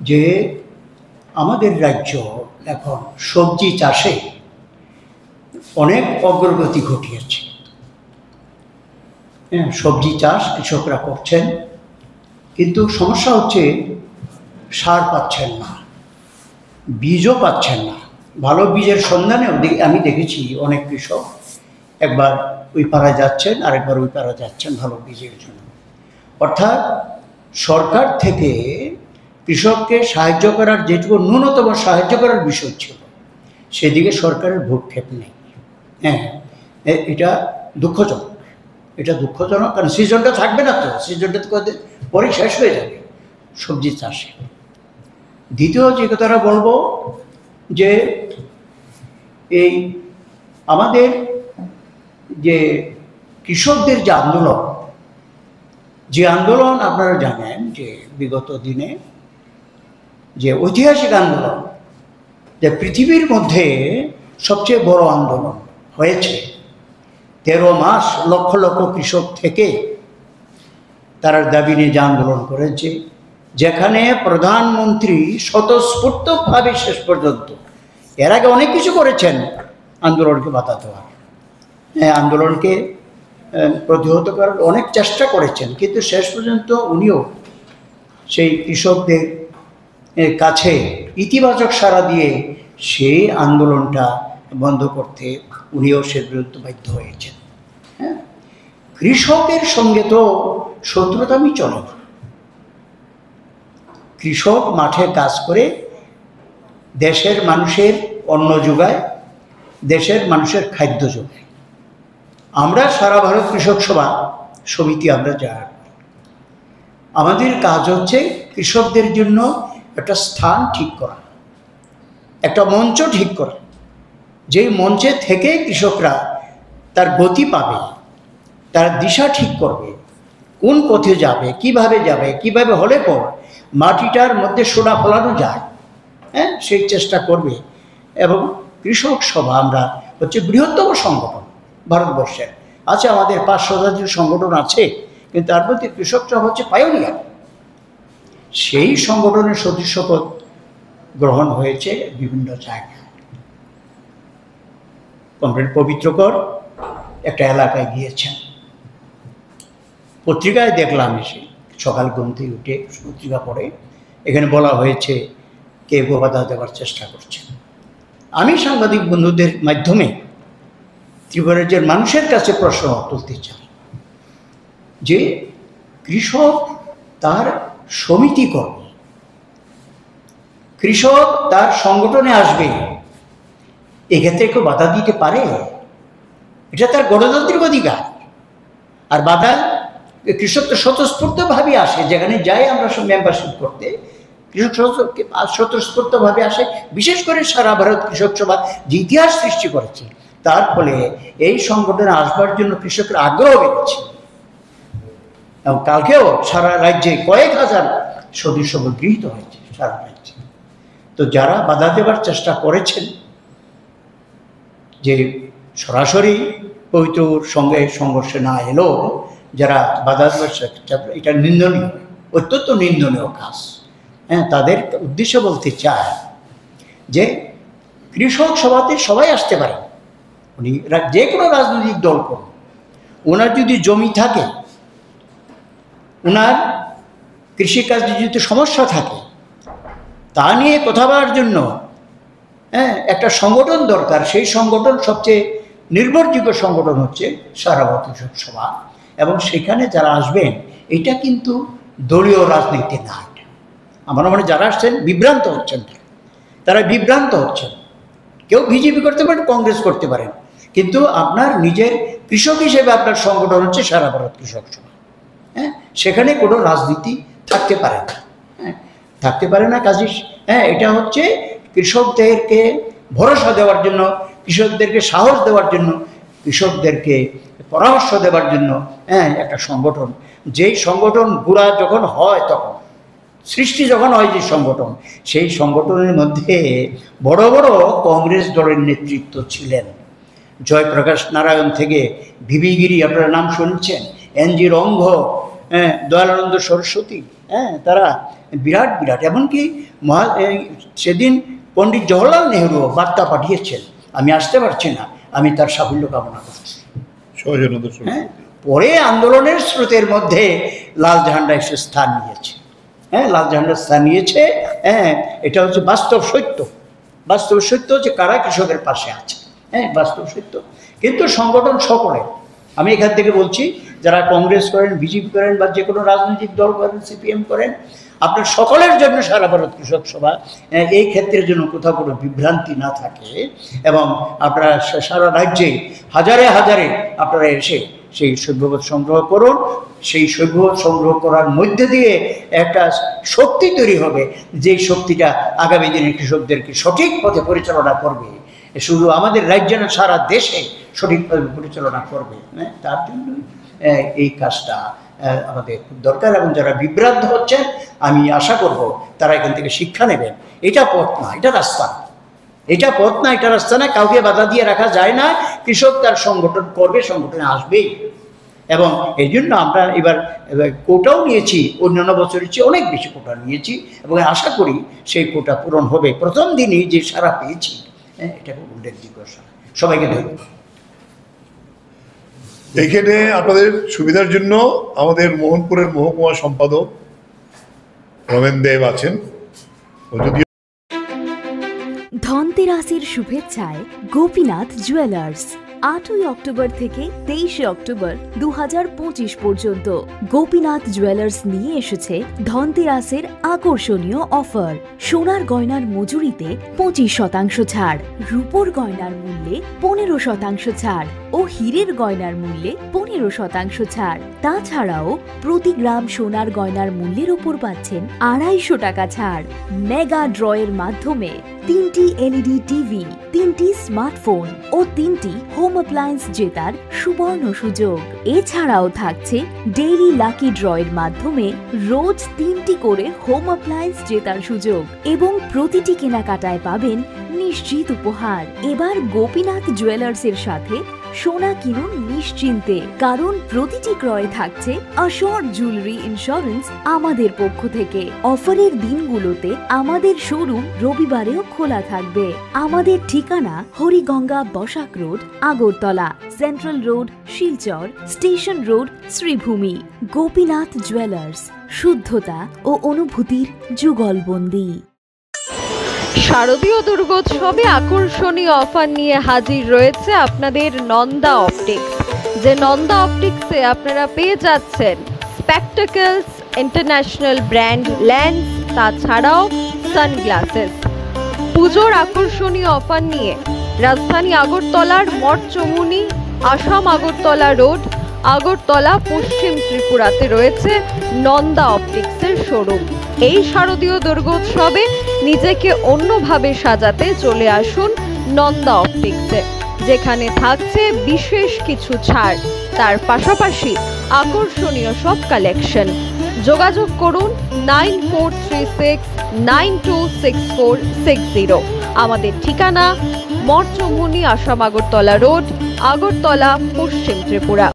যে আমাদের রাজ্য এখন সবজি চাষে অনেক অগ্রগতি ঘটিয়েছে। সবজি চাষ কৃষকরা করছেন, কিন্তু সমস্যা হচ্ছে সার পাচ্ছেন না, বীজও পাচ্ছেন না। ভালো বীজের সন্ধানেও আমি দেখেছি অনেক কৃষক একবার ওই পাড়ায় যাচ্ছেন, আরেকবার ওই পাড়ায় যাচ্ছেন ভালো বীজের জন্য। অর্থাৎ সরকার থেকে কৃষককে সাহায্য করার যেটুকু ন্যূনতম সাহায্য করার বিষয় ছিল, সেদিকে সরকারের ভ্রুক্ষেপ নেই। এটা দুঃখজনক, এটা দুঃখজনক, কারণ সিজনটা থাকবে না তো, সিজনটা তো পরে শেষ হয়ে যাবে সবজি চাষে। দ্বিতীয় যে কথাটা বলবো, যে এই আমাদের যে কৃষকদের যে আন্দোলন আপনারা জানেন যে বিগত দিনে যে ঐতিহাসিক আন্দোলন, যে পৃথিবীর মধ্যে সবচেয়ে বড় আন্দোলন হয়েছে। 13 মাস লক্ষ লক্ষ কৃষক থেকে তারা দাবি নিয়ে যে আন্দোলন করেছে, যেখানে প্রধানমন্ত্রী স্বতঃস্ফূর্তভাবে শেষ পর্যন্ত, এর আগে অনেক কিছু করেছেন আন্দোলনকে বাধা দেওয়ার, আন্দোলনকে প্রতিহত করার অনেক চেষ্টা করেছেন, কিন্তু শেষ পর্যন্ত উনিও সেই কৃষকদের কাছে ইতিবাচক সাড়া দিয়ে সেই আন্দোলনটা বন্ধ করতে উনিও শেষ পর্যন্ত বাধ্য হয়েছেন। কৃষকের সঙ্গে তো শত্রুতামি চলে না। কৃষক মাঠে কাজ করে দেশের মানুষের অন্ন যোগায়, দেশের মানুষের খাদ্য যোগায়। আমরা সারা ভারত কৃষক সভা সমিতি আমরা যারা, আমাদের কাজ হচ্ছে কৃষকদের জন্য একটা স্থান ঠিক করা, একটা মঞ্চ ঠিক করা, যেই মঞ্চে থেকে কৃষকরা তার গতি পাবে, তার দিশা ঠিক করবে, কোন পথে যাবে, কিভাবে হলে পর মাটিটার মধ্যে সোনা ফলানো যায়, সেই চেষ্টা করবে। এবং কৃষক সভা আমরা হচ্ছে বৃহত্তম সংগঠন ভারতবর্ষের। আছে আমাদের 500 জাতীয় সংগঠন আছে, কিন্তু তার মধ্যে কৃষক সভা হচ্ছে পায়োনিয়ার। সেই সংগঠনের সদস্যপদ গ্রহণ হয়েছে বিভিন্ন জায়গায়। কমরেড পবিত্রকর একটা এলাকায় গিয়েছেন, পত্রিকায় দেখলাম এসে, সকাল ঘুম থেকে উঠে পত্রিকা পড়ে, এখানে বলা হয়েছে কে বাধা দেওয়ার চেষ্টা করছেন। আমি সাংবাদিক বন্ধুদের মাধ্যমে ত্রিপুরা রাজ্যের মানুষের কাছে প্রশ্ন তুলতে চাই, যে কৃষক তার সমিতি করবে, কৃষক তার সংগঠনে আসবে, এক্ষেত্রে কেউ বাধা দিতে পারে? এটা তার গণতান্ত্রিক অধিকার। আর বাধা কৃষক তো স্বতঃস্ফূর্তভাবে আসে, যেখানে যাই আমরা সব মেম্বারশিপ করতে, কৃষক স্বতঃস্ফূর্তভাবে আসে। বিশেষ করে সারা ভারত কৃষক সভা যে ইতিহাস সৃষ্টি করেছে, তার ফলে এই সংগঠনে আসবার জন্য কৃষকের আগ্রহ বেড়েছে। এবং কালকেও সারা রাজ্যে কয়েক হাজার সদস্য গৃহীত হয়েছে সারা রাজ্যে। তো যারা বাধা দেওয়ার চেষ্টা করেছেন, যে সরাসরি পবিত্রর সঙ্গে সংঘর্ষে না এলেও যারা বাধা দেওয়ার চেষ্টা, এটা নিন্দনীয়, অত্যন্ত নিন্দনীয় কাজ। তাদের উদ্দেশ্য বলতে চায় যে কৃষক সভাতে সবাই আসতে পারে, উনি যে কোনো রাজনৈতিক দল করুন, ওনার যদি জমি থাকে, ওনার কৃষিকাজে যদি সমস্যা থাকে, তা নিয়ে কথা বলার জন্য একটা সংগঠন দরকার। সেই সংগঠন সবচেয়ে নির্ভরযোগ্য সংগঠন হচ্ছে সারা ভারত কৃষক সভা। এবং সেখানে যারা আসবেন, এটা কিন্তু দলীয় রাজনীতি না। আমার মনে যারা আসছেন বিভ্রান্ত হচ্ছেন, তারা বিভ্রান্ত হচ্ছেন। কেউ বিজেপি করতে পারেন, কংগ্রেস করতে পারেন, কিন্তু আপনার নিজের কৃষক হিসেবে আপনার সংগঠন হচ্ছে সারা ভারত কৃষক সভা। সেখানে কোনো রাজনীতি থাকতে পারে না, থাকতে পারে না। কাজে এটা হচ্ছে কৃষকদেরকে ভরসা দেওয়ার জন্য, কৃষকদেরকে সাহস দেওয়ার জন্য, কৃষকদেরকে পরামর্শ দেওয়ার জন্য একটা সংগঠন। যেই সংগঠন গুড়া যখন হয়, তখন সৃষ্টি যখন হয় যে সংগঠন, সেই সংগঠনের মধ্যে বড় বড় কংগ্রেস দলের নেতৃত্ব ছিলেন। জয়প্রকাশ নারায়ণ থেকে ভিবি গিরি, আপনারা নাম শুনছেন, এনজি রঙ্গ, দয়ালানন্দ সরস্বতী, হ্যাঁ, তারা বিরাট বিরাট, এমনকি সেদিন পণ্ডিত জওহরলাল নেহরু বার্তা পাঠিয়েছেন, আমি আসতে পারছি না, আমি তার সাফল্য কামনা করছি। হ্যাঁ, পরে আন্দোলনের স্রোতের মধ্যে লাল ঝান্ডা এসে স্থান নিয়েছে। হ্যাঁ, লাল ঝান্ডার স্থান নিয়েছে। হ্যাঁ, এটা হচ্ছে বাস্তব সত্য। বাস্তব সত্য যে কারা কৃষকের পাশে আছে। হ্যাঁ, বাস্তব সত্য। কিন্তু সংগঠন সকলে, আমি এখান থেকে বলছি, যারা কংগ্রেস করেন, বিজেপি করেন, বা যে কোনো রাজনৈতিক দল করেন, সিপিএম করেন, আপনার সকলের জন্য সারা ভারত কৃষক সভা, এই ক্ষেত্রের জন্য কোথাও কোনো বিভ্রান্তি না থাকে, এবং আপনারা সারা রাজ্যে হাজারে হাজারে আপনারা এসে সেই সভ্যবোধ সংগ্রহ করুন। সেই সভ্যবোধ সংগ্রহ করার মধ্যে দিয়ে একটা শক্তি তৈরি হবে, যেই শক্তিটা আগামী দিনে কৃষকদেরকে সঠিক পথে পরিচালনা করবে। শুধু আমাদের রাজ্যে না, সারা দেশে সঠিকভাবে পরিচালনা করবে। তার জন্য এই কাজটা আমাদের খুব দরকার। এবং যারা বিভ্রান্ত হচ্ছেন, আমি আশা করব তারা এখান থেকে শিক্ষা নেবেন। এটা পথ না, এটা রাস্তা। এটা পথ না, এটা রাস্তা না। কাউকে বাধা দিয়ে রাখা যায় না। কৃষক তার সংগঠন করবে, সংগঠনে আসবেই। এবং এই জন্য আমরা এবার কোটাও নিয়েছি, অন্যান্য বছরের চেয়ে অনেক বেশি কোটা নিয়েছি, এবং আশা করি সেই কোটা পূরণ হবে। প্রথম দিনই যে সারা পেয়েছি, এটা খুব উল্লেখযোগ্য সারা। সবাইকে ধন্যবাদ। এখানে আপনাদের সুবিধার জন্য আমাদের মোহনপুরের মহকুমা সম্পাদক রমেন দেব আছেন। ধনতেরাসের শুভেচ্ছায় গোপীনাথ জুয়েলার্স 8ই অক্টোবর থেকে 23শে অক্টোবর 2025 পর্যন্ত গোপীনাথ জুয়েলার্স নিয়ে এসেছে ধনতেরাসের আকর্ষণীয় অফার। সোনার গয়নার মজুরিতে 25% ছাড়, রূপোর গয়নার মূল্যে 15% ছাড় ও হীরের গয়নার মূল্যে 15% ছাড়। তাছাড়াও প্রতি গ্রাম সোনার গয়নার মূল্যের উপর পাচ্ছেন 250 টাকা ছাড়। মেগা ড্রয়ের মাধ্যমে 3টি এলইডি টিভি, 3টি স্মার্টফোন ও 3টি হোম অ্যাপ্লায়েন্স জেতার সুবর্ণ সুযোগ। এছাড়াও থাকছে ডেইলি লাকি ড্রয়ের মাধ্যমে রোজ 3টি করে হোম অ্যাপ্লায়েন্স জেতার সুযোগ, এবং প্রতিটি কেনাকাটায় পাবেন নিশ্চিত উপহার। এবার গোপীনাথ জুয়েলার্সের সাথে সোনা কিনুন নিশ্চিন্তে, কারণ প্রতিটি ক্রয়ে থাকছে অ্যাশোর্ড জুয়েলারি ইন্স্যুরেন্স আমাদের পক্ষ থেকে। অফারের দিনগুলোতে আমাদের শোরুম রবিবারেও খোলা থাকবে। আমাদের ঠিকানা Hariganga Basak road, Agartala, central road, Silchar, station road, Sribhumi. Gopinath jewellers, শুদ্ধতা ও অনুভূতির যুগলবন্দি। শারদীয় দুর্গোৎসবে আকর্ষণীয় অফার নিয়ে হাজির রয়েছে আপনাদের নন্দা অপটিক্স। যে নন্দা অপটিক্সে আপনারা পেয়ে যাচ্ছেন স্পেকটাকলস, ইন্টারন্যাশনাল ব্র্যান্ড লেন্স, তাছাড়াও সানগ্লাসেস। পুজোর আকর্ষণীয় অফার নিয়ে রাজধানী আগরতলার মঠচমুনি, আসাম আগরতলা রোড, আগরতলা, পশ্চিম ত্রিপুরাতে রয়েছে নন্দা অপটিক্সের শোরুম। এই শারদীয় দুর্গোৎসবে নিজেকে অন্যভাবে সাজাতে চলে আসুন নন্দা অপটিক্সে, যেখানে থাকছে বিশেষ কিছু ছাড়, তার পাশাপাশি আকর্ষণীয় সব কালেকশন। যোগাযোগ করুন 9436926460। আমাদের ঠিকানা মঠচমুনি, আসাম আগরতলা রোড, আগরতলা, পশ্চিম ত্রিপুরা।